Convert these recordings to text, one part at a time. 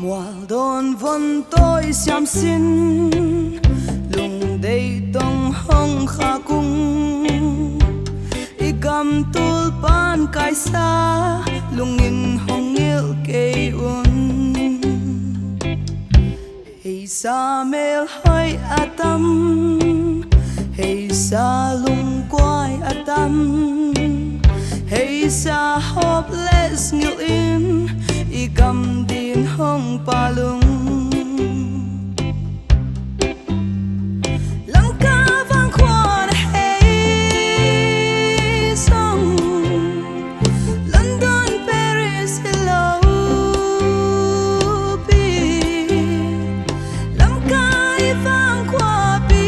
Mualdawn vontawi siamsin lung dei tong hong kha cung igam tulpan kaisa lungin hongil kei un hey sa mel hoi atam hey sa lung quai atam hey sa hopeless ngil in igam din hong palung lam ka vang kwan hey song London Paris hello bi lam ka vang kwa bi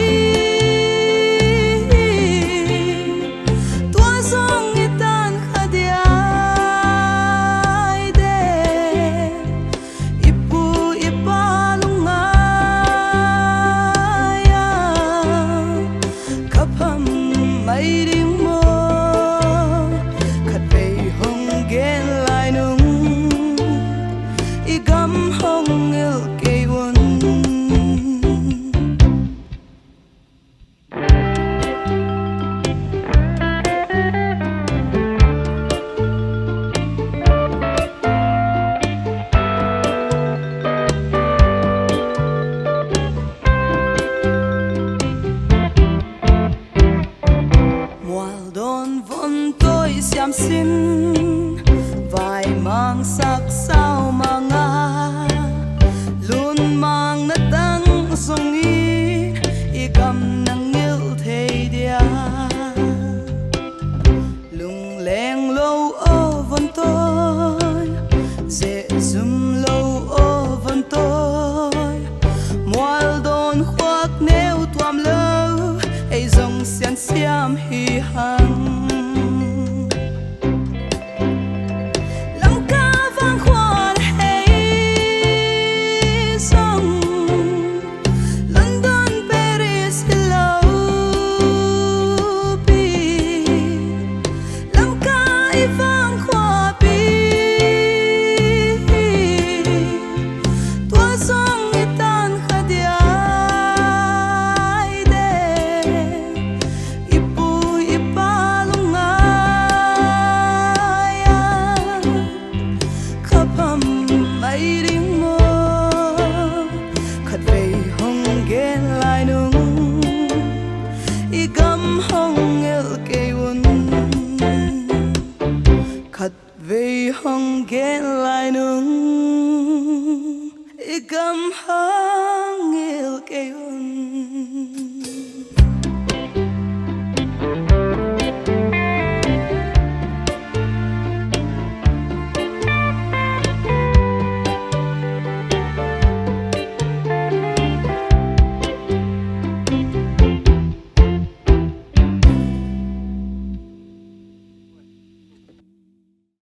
tua song itan khadia siamsin vai mang sắc sao mga lun mang na tang song i igam nang ngil thei dia lung leng lo o vontawi ze zum lo o vontawi Mualdawn khoak neu tuam lo ei zong sian siam hi hang